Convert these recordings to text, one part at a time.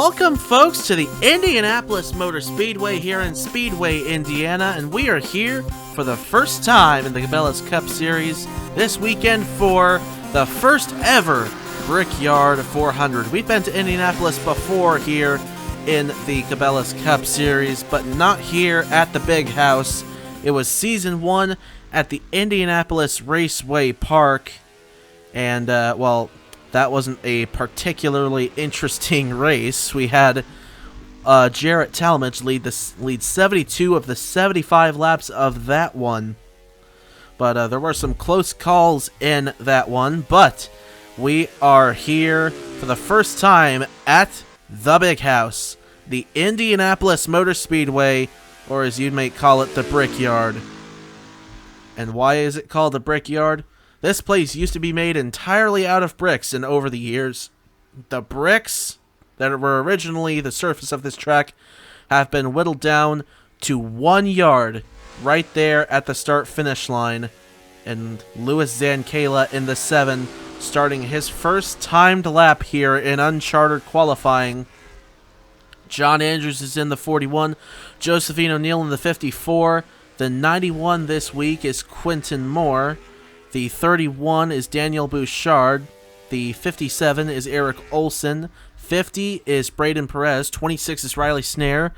Welcome, folks, to the Indianapolis Motor Speedway here in Speedway, Indiana, and we are here for the first time in the Cabela's Cup Series this weekend for the first ever Brickyard 400. We've been to Indianapolis before here in the Cabela's Cup Series, but not here at the Big House. It was Season 1 at the Indianapolis Raceway Park, and, well, that wasn't a particularly interesting race. We had Jarrett Talmadge lead 72 of the 75 laps of that one. But there were some close calls in that one. But we are here for the first time at the Big House, the Indianapolis Motor Speedway, or as you may call it, the Brickyard. And why is it called the Brickyard? This place used to be made entirely out of bricks, and over the years, the bricks that were originally the surface of this track have been whittled down to 1 yard right there at the start-finish line. And Louis Zancala in the 7, starting his first timed lap here in uncharted qualifying. John Andrews is in the 41, Josephine O'Neill in the 54. The 91 this week is Quentin Moore. The 31 is Daniel Bouchard. The 57 is Eric Olson. 50 is Braden Perez. 26 is Riley Snare.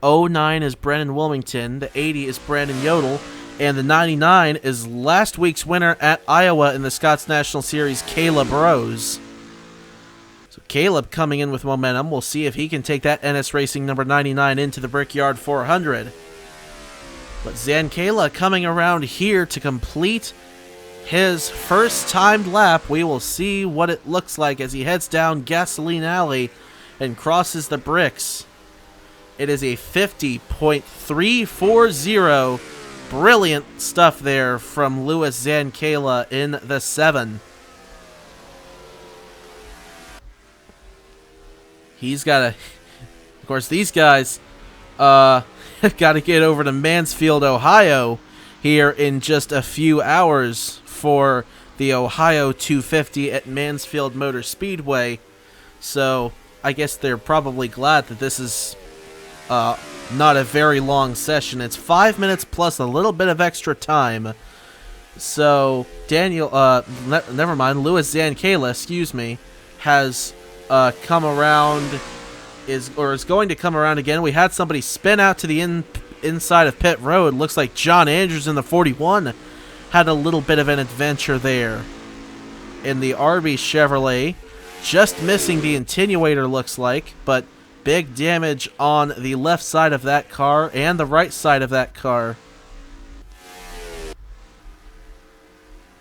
09 is Brennan Wilmington. The 80 is Brandon Yodel. And the 99 is last week's winner at Iowa in the Scots National Series, Caleb Rose. So Caleb coming in with momentum. We'll see if he can take that NS Racing number 99 into the Brickyard 400. But Zancala coming around here to complete his first timed lap. We will see what it looks like as he heads down Gasoline Alley and crosses the bricks. It is a 50.340. Brilliant stuff there from Louis Zancala in the 7. He's got to... Of course, these guys got to get over to Mansfield, Ohio here in just a few hours for the Ohio 250 at Mansfield Motor Speedway. So I guess they're probably glad that this is not a very long session. It's 5 minutes plus a little bit of extra time. So Louis Zancala, excuse me, has come around, is going to come around again. We had somebody spin out to the inside of pit road. Looks like John Andrews in the 41 had a little bit of an adventure there in the RB Chevrolet, just missing the attenuator, looks like, but big damage on the left side of that car and the right side of that car.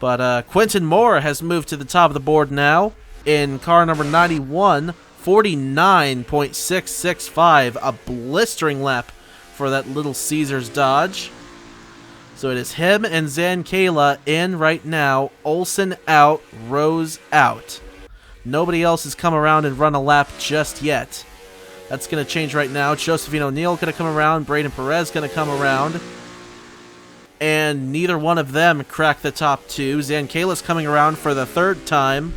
But Quentin Moore has moved to the top of the board now in car number 91, 49.665, a blistering lap for that Little Caesars Dodge. So it is him and Zancala in right now. Olson out, Rose out. Nobody else has come around and run a lap just yet. That's going to change right now. Josephine O'Neill going to come around. Braden Perez going to come around. And neither one of them cracked the top two. Zancala's coming around for the third time.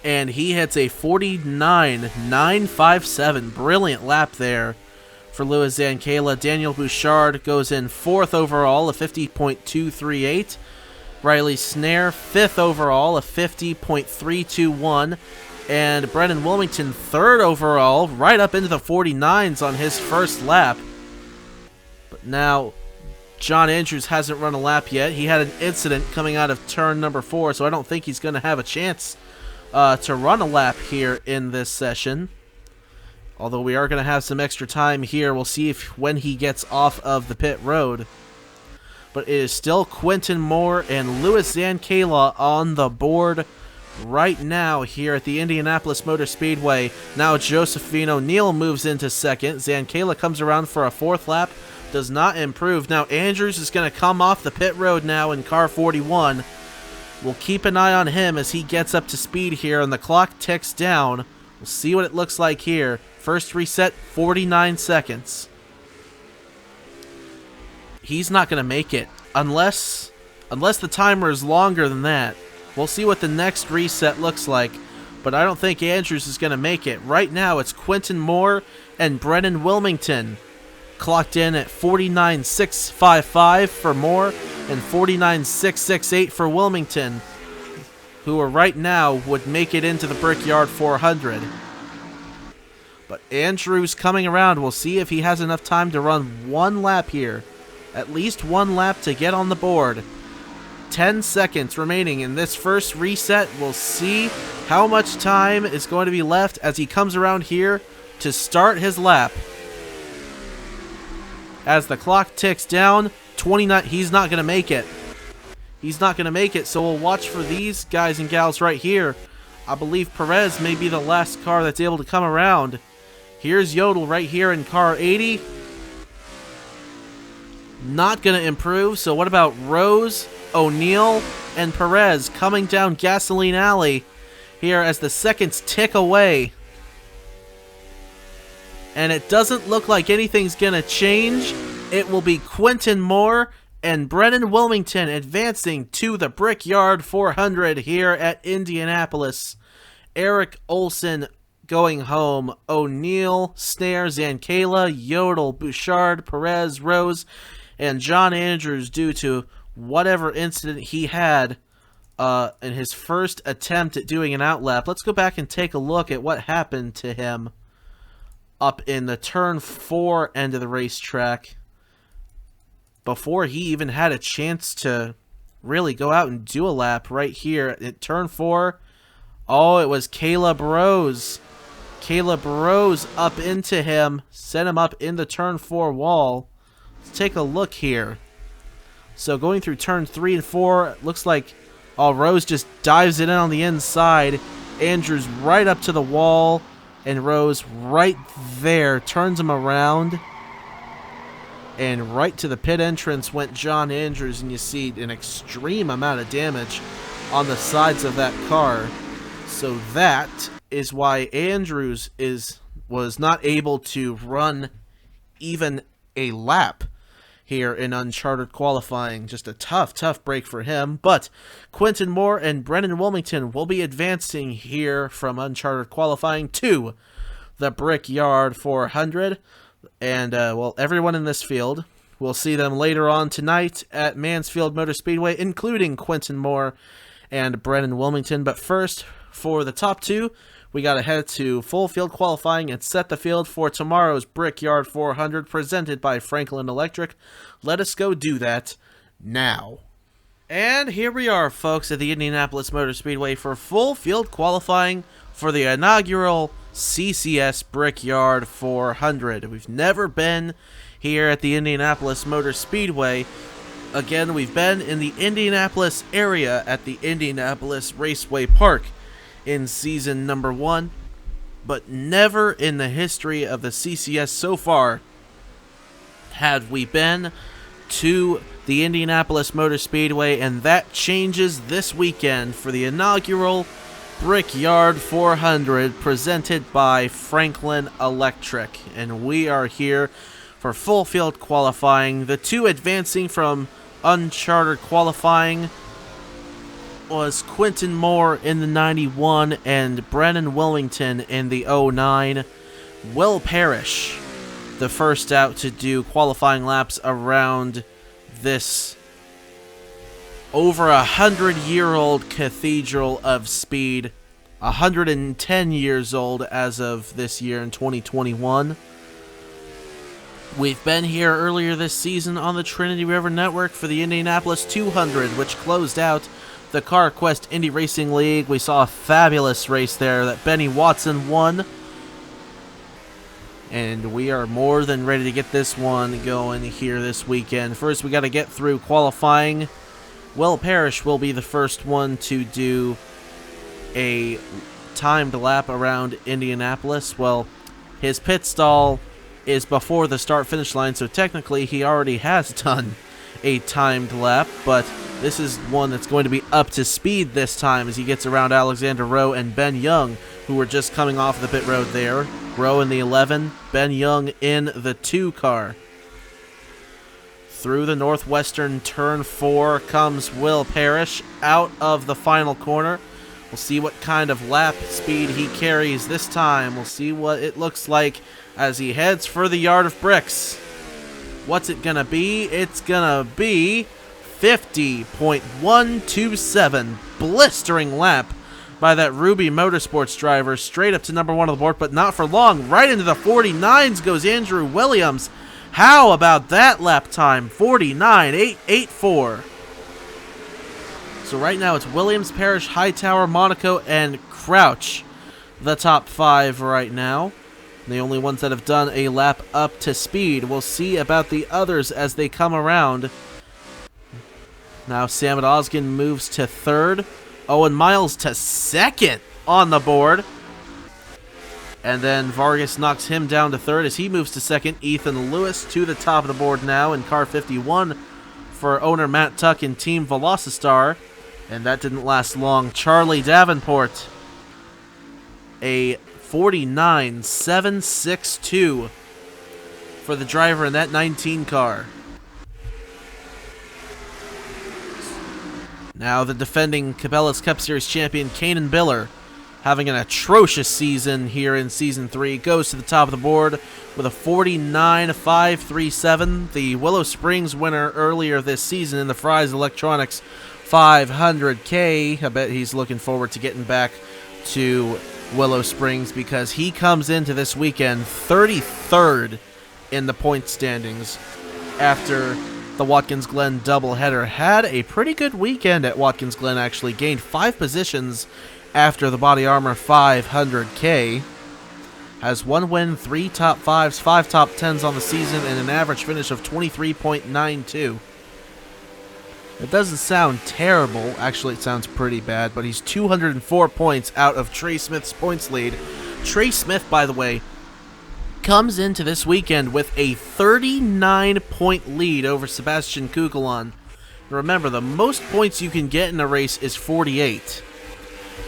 And he hits a 49.957. Brilliant lap there for Louis Zancala. Daniel Bouchard goes in 4th overall, a 50.238. Riley Snare, 5th overall, a 50.321. And Brennan Wilmington, 3rd overall, right up into the 49s on his first lap. But now, John Andrews hasn't run a lap yet. He had an incident coming out of turn number 4, so I don't think he's going to have a chance to run a lap here in this session. Although we are going to have some extra time here. We'll see when he gets off of the pit road. But it is still Quentin Moore and Louis Zancala on the board right now here at the Indianapolis Motor Speedway. Now Josephine O'Neill moves into 2nd. Zancala comes around for a 4th lap. Does not improve. Now Andrews is going to come off the pit road now in car 41. We'll keep an eye on him as he gets up to speed here, and the clock ticks down. We'll see what it looks like here. First reset, 49 seconds. He's not going to make it unless the timer is longer than that. We'll see what the next reset looks like. but I don't think Andrews is going to make it. Right now, it's Quentin Moore and Brennan Wilmington, clocked in at 49.655 for Moore and 49.668 for Wilmington, who are right now would make it into the Brickyard 400. But Andrews coming around. We'll see if he has enough time to run one lap here. At least one lap to get on the board. 10 seconds remaining in this first reset. We'll see how much time is going to be left as he comes around here to start his lap. As the clock ticks down, 29, he's not going to make it. He's not going to make it, so we'll watch for these guys and gals right here. I believe Perez may be the last car that's able to come around. Here's Yodel right here in car 80. Not going to improve, so what about Rose, O'Neill, and Perez coming down Gasoline Alley here as the seconds tick away. And it doesn't look like anything's going to change. It will be Quentin Moore and Brennan Wilmington advancing to the Brickyard 400 here at Indianapolis. Eric Olson going home. O'Neill, Snare, Zankala, Yodel, Bouchard, Perez, Rose, and John Andrews due to whatever incident he had in his first attempt at doing an outlap. Let's go back and take a look at what happened to him up in the turn 4 end of the racetrack before he even had a chance to really go out and do a lap right here at turn 4. Oh, it was Caleb Rose. Caleb Rose up into him, sent him up in the turn 4 wall. Let's take a look here. So going through turn 3 and 4, it looks like Rose just dives it in on the inside. Andrews right up to the wall, and Rose right there turns him around. And right to the pit entrance went John Andrews, and you see an extreme amount of damage on the sides of that car. So that is why Andrews was not able to run even a lap here in uncharted qualifying. Just a tough break for him. But Quentin Moore and Brennan Wilmington will be advancing here from uncharted qualifying to the Brickyard 400. And, well, everyone in this field, we'll see them later on tonight at Mansfield Motor Speedway, including Quentin Moore and Brennan Wilmington. But first, for the top two, we got to head to full field qualifying and set the field for tomorrow's Brickyard 400 presented by Franklin Electric. Let us go do that now. And here we are, folks, at the Indianapolis Motor Speedway for full field qualifying for the inaugural CCS Brickyard 400. We've never been here at the Indianapolis Motor Speedway. Again, we've been in the Indianapolis area at the Indianapolis Raceway Park in season number 1, but never in the history of the CCS so far had we been to the Indianapolis Motor Speedway, and that changes this weekend for the inaugural Brickyard 400 presented by Franklin Electric. And we are here for full field qualifying. The two advancing from uncharted qualifying was Quentin Moore in the 91 and Brennan Wilmington in the 09. Will Parrish, the first out to do qualifying laps around this over 100-year-old cathedral of speed, 110 years old as of this year in 2021. We've been here earlier this season on the Trinity River Network for the Indianapolis 200, which closed out the CarQuest Indy Racing League. We saw a fabulous race there that Benny Watson won. And we are more than ready to get this one going here this weekend. First, we got to get through qualifying. Will Parrish will be the first one to do a timed lap around Indianapolis. Well, his pit stall is before the start-finish line, so technically he already has done a timed lap, but this is one that's going to be up to speed this time as he gets around Alexander Rowe and Ben Young, who were just coming off the pit road there. Rowe in the 11, Ben Young in the 2 car. Through the northwestern turn 4 comes Will Parrish out of the final corner. We'll see what kind of lap speed he carries this time. We'll see what it looks like as he heads for the yard of bricks. What's it gonna be? It's gonna be 50.127. Blistering lap by that Ruby Motorsports driver, straight up to number 1 on the board, but not for long. Right into the 49s goes Andrew Williams. How about that lap time? 49.884. So right now it's Williams, Parrish, Hightower, Monaco, and Crouch, the top 5 right now. The only ones that have done a lap up to speed. We'll see about the others as they come around. Now Sam Oskin moves to 3rd. Owen Miles to 2nd on the board. And then Vargas knocks him down to 3rd as he moves to 2nd. Ethan Lewis to the top of the board now in car 51 for owner Matt Tuck and Team Velocistar. And that didn't last long. Charlie Davenport, a 49.762 for the driver in that 19 car. Now the defending Cabela's Cup Series champion, Kanan Biller, having an atrocious season here in Season 3, goes to the top of the board with a 49.537. The Willow Springs winner earlier this season in the Fry's Electronics 500K. I bet he's looking forward to getting back to Willow Springs because he comes into this weekend 33rd in the point standings after the Watkins Glen doubleheader. Had a pretty good weekend at Watkins Glen, actually. Gained 5 positions after the Body Armor 500K. Has 1 win, 3 top 5s, 5 top 10s on the season, and an average finish of 23.92. It doesn't sound terrible. Actually, it sounds pretty bad, but he's 204 points out of Trey Smith's points lead. Trey Smith, by the way, comes into this weekend with a 39-point lead over Sebastian Kukulon. Remember, the most points you can get in a race is 48.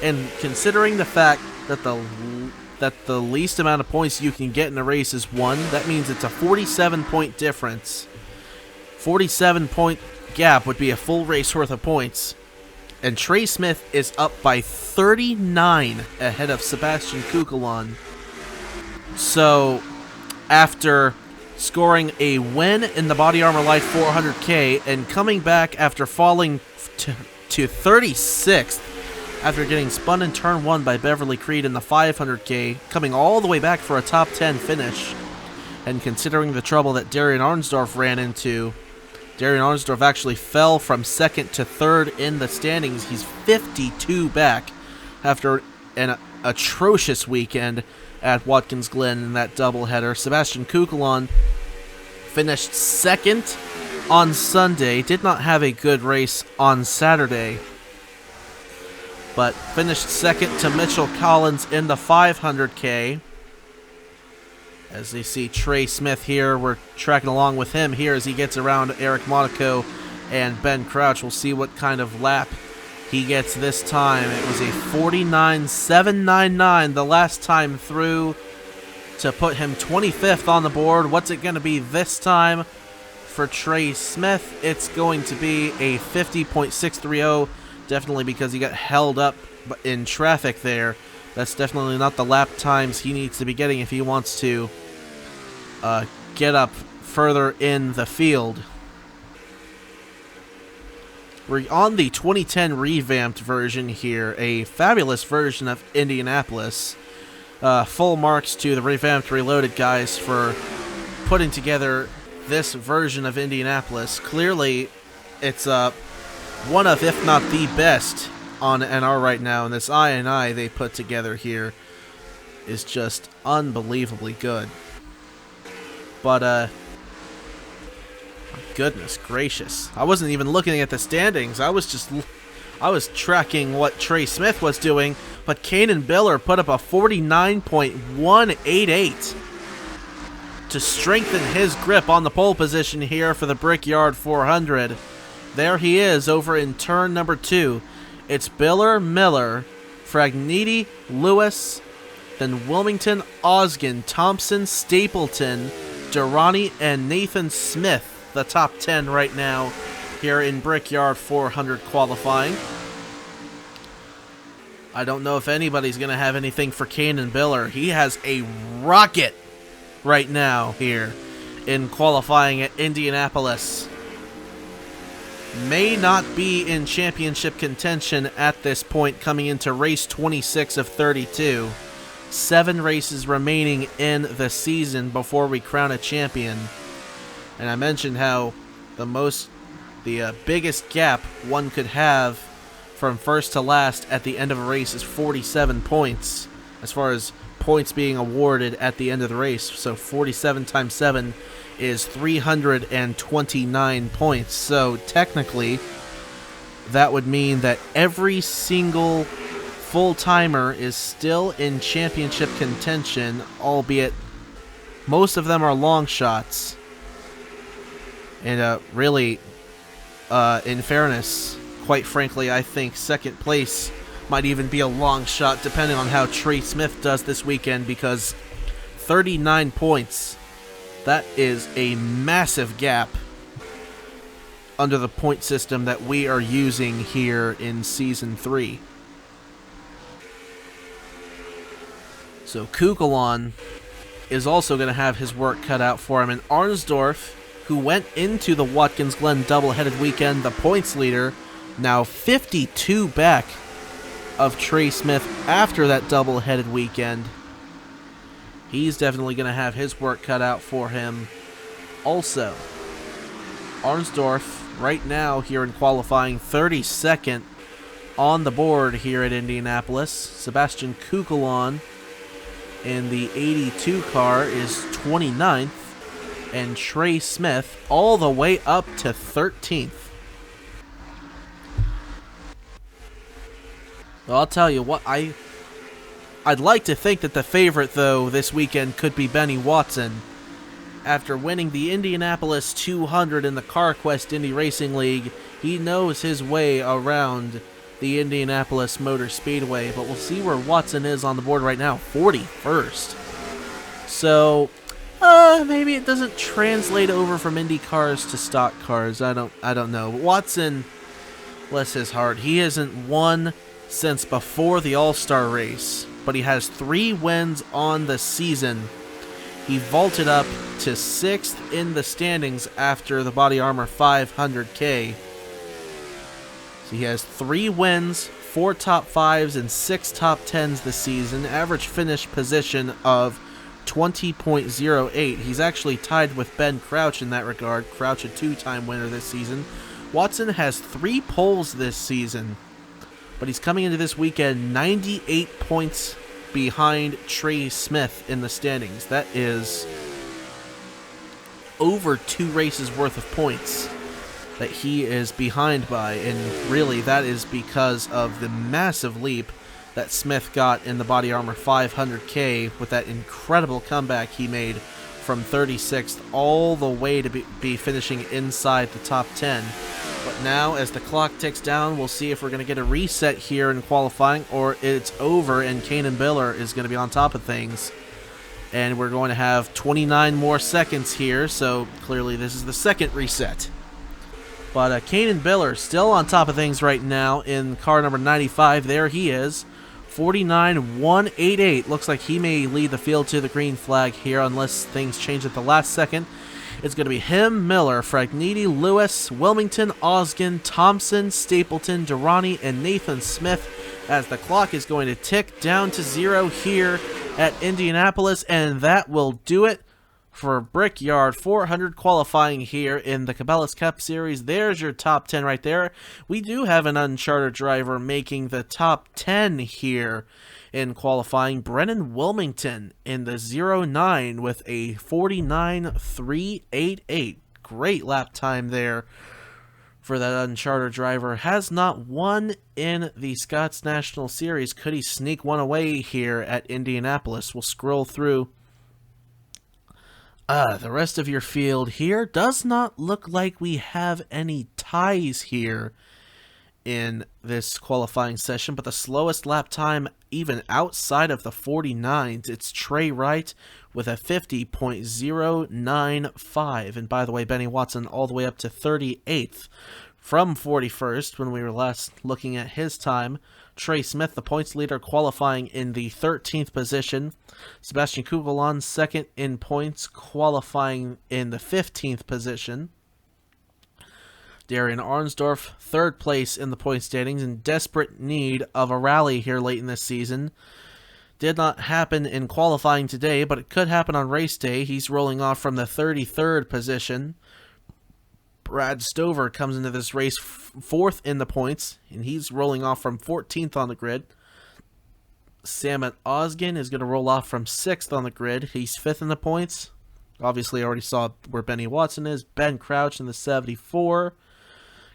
And considering the fact that the least amount of points you can get in a race is 1, that means it's a 47-point difference. 47-point gap would be a full race worth of points. And Trey Smith is up by 39 ahead of Sebastian Kukulon. So, after scoring a win in the Body Armor Light 400K and coming back after falling to 36th after getting spun in turn 1 by Beverly Creed in the 500K, coming all the way back for a top 10 finish, and considering the trouble that Darian Arnsdorf ran into, Darian Arnsdorf actually fell from 2nd to 3rd in the standings. He's 52 back after an atrocious weekend at Watkins Glen in that doubleheader. Sebastian Kukulon finished 2nd on Sunday. Did not have a good race on Saturday, but finished 2nd to Mitchell Collins in the 500K. As you see Trey Smith here, we're tracking along with him here as he gets around Eric Monaco and Ben Crouch. We'll see what kind of lap he gets this time. It was a 49.799 the last time through to put him 25th on the board. What's it going to be this time for Trey Smith? It's going to be a 50.630, definitely because he got held up in traffic there. That's definitely not the lap times he needs to be getting if he wants to get up further in the field. We're on the 2010 revamped version here, a fabulous version of Indianapolis. Full marks to the revamped Reloaded guys for putting together this version of Indianapolis. Clearly, it's one of, if not the best on NR right now, and this I they put together here is just unbelievably good. But goodness gracious, I wasn't even looking at the standings. I was tracking what Trey Smith was doing, but Kanan Biller put up a 49.188 to strengthen his grip on the pole position here for the Brickyard 400. There he is over in turn number 2. It's Biller, Miller, Fragniti, Lewis, then Wilmington, Osgen, Thompson, Stapleton, Durrani, and Nathan Smith, the top 10 right now here in Brickyard 400 qualifying. I don't know if anybody's going to have anything for Kanan Biller. He has a rocket right now here in qualifying at Indianapolis. May not be in championship contention at this point, coming into race 26 of 32. 7 races remaining in the season before we crown a champion. And I mentioned how the biggest gap one could have from first to last at the end of a race is 47 points, as far as points being awarded at the end of the race. So 47 times 7 is 329 points. So technically, that would mean that every single full-timer is still in championship contention, albeit most of them are long shots. And really, in fairness, quite frankly, I think second place might even be a long shot depending on how Trey Smith does this weekend, because 39 points, that is a massive gap under the point system that we are using here in Season 3. So Kugelon is also going to have his work cut out for him. And Arnsdorf, who went into the Watkins Glen double-headed weekend, the points leader, now 52 back of Trey Smith after that double-headed weekend. He's definitely going to have his work cut out for him. Also, Arnsdorf right now here in qualifying 32nd on the board here at Indianapolis. Sebastian Kugelon in the 82 car is 29th. And Trey Smith all the way up to 13th. Well, I'll tell you what, I'd like to think that the favorite, though, this weekend could be Benny Watson. After winning the Indianapolis 200 in the CarQuest Indy Racing League, he knows his way around the Indianapolis Motor Speedway. But we'll see where Watson is on the board right now, 41st. So, maybe it doesn't translate over from Indy cars to stock cars. I don't know. Watson, bless his heart, he hasn't won since before the All-Star race, but he has 3 wins on the season. He vaulted up to 6th in the standings after the Body Armor 500K. So he has 3 wins, 4 top 5s, and 6 top 10s this season. Average finish position of 20.08. He's actually tied with Ben Crouch in that regard. Crouch, a 2-time winner this season. Watson has 3 poles this season, but he's coming into this weekend 98 points behind Trey Smith in the standings. That is over 2 races worth of points that he is behind by, and really that is because of the massive leap that Smith got in the Body Armor 500K with that incredible comeback he made from 36th all the way to be finishing inside the top 10. But now, as the clock ticks down, we'll see if we're going to get a reset here in qualifying, or it's over and Kanan Biller is going to be on top of things. And we're going to have 29 more seconds here, so clearly this is the second reset. But Kanan Biller still on top of things right now in car number 95. There he is. 49.188. Looks like he may lead the field to the green flag here unless things change at the last second. It's going to be him, Miller, Fragniti, Lewis, Wilmington, Osgen, Thompson, Stapleton, Durrani, and Nathan Smith as the clock is going to tick down to 0 here at Indianapolis, and that will do it for Brickyard 400 qualifying here in the Cabela's Cup Series. There's your top 10 right there. We do have an uncharted driver making the top 10 here in qualifying. Brennan Wilmington in the 09 with a 49.388. Great lap time there for that uncharted driver. Has not won in the Scots National Series. Could he sneak one away here at Indianapolis? We'll scroll through the rest of your field here. Does not look like we have any ties here in this qualifying session, but the slowest lap time even outside of the 49s, it's Trey Wright with a 50.095. And by the way, Benny Watson all the way up to 38th from 41st when we were last looking at his time. Trey Smith, the points leader, qualifying in the 13th position. Sebastian Kugelon, second in points, qualifying in the 15th position. Darian Arnsdorf, third place in the point standings, in desperate need of a rally here late in this season. Did not happen in qualifying today, but it could happen on race day. He's rolling off from the 33rd position. Brad Stover comes into this race fourth in the points, and he's rolling off from 14th on the grid. Samet Osgen is going to roll off from 6th on the grid. He's 5th in the points. Obviously, I already saw where Benny Watson is. Ben Crouch in the 74.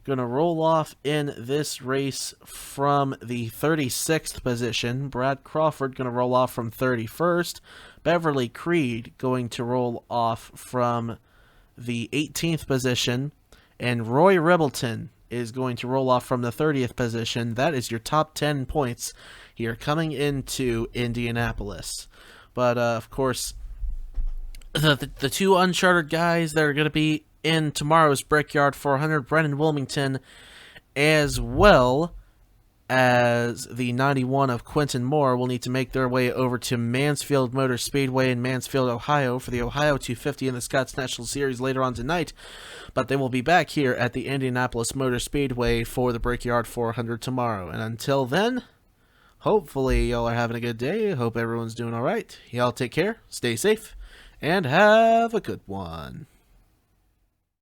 Going to roll off in this race from the 36th position. Brad Crawford going to roll off from 31st. Beverly Creed going to roll off from the 18th position. And Roy Ribbleton is going to roll off from the 30th position. That is your top 10 points here coming into Indianapolis. But, of course, the two uncharted guys that are going to be in tomorrow's Brickyard 400, Brennan Wilmington, as well as the 91 of Quentin Moore, will need to make their way over to Mansfield Motor Speedway in Mansfield, Ohio for the Ohio 250 in the Scotts National Series later on tonight. But they will be back here at the Indianapolis Motor Speedway for the Brickyard 400 tomorrow. And until then, hopefully y'all are having a good day. Hope everyone's doing all right. Y'all take care, stay safe, and have a good one.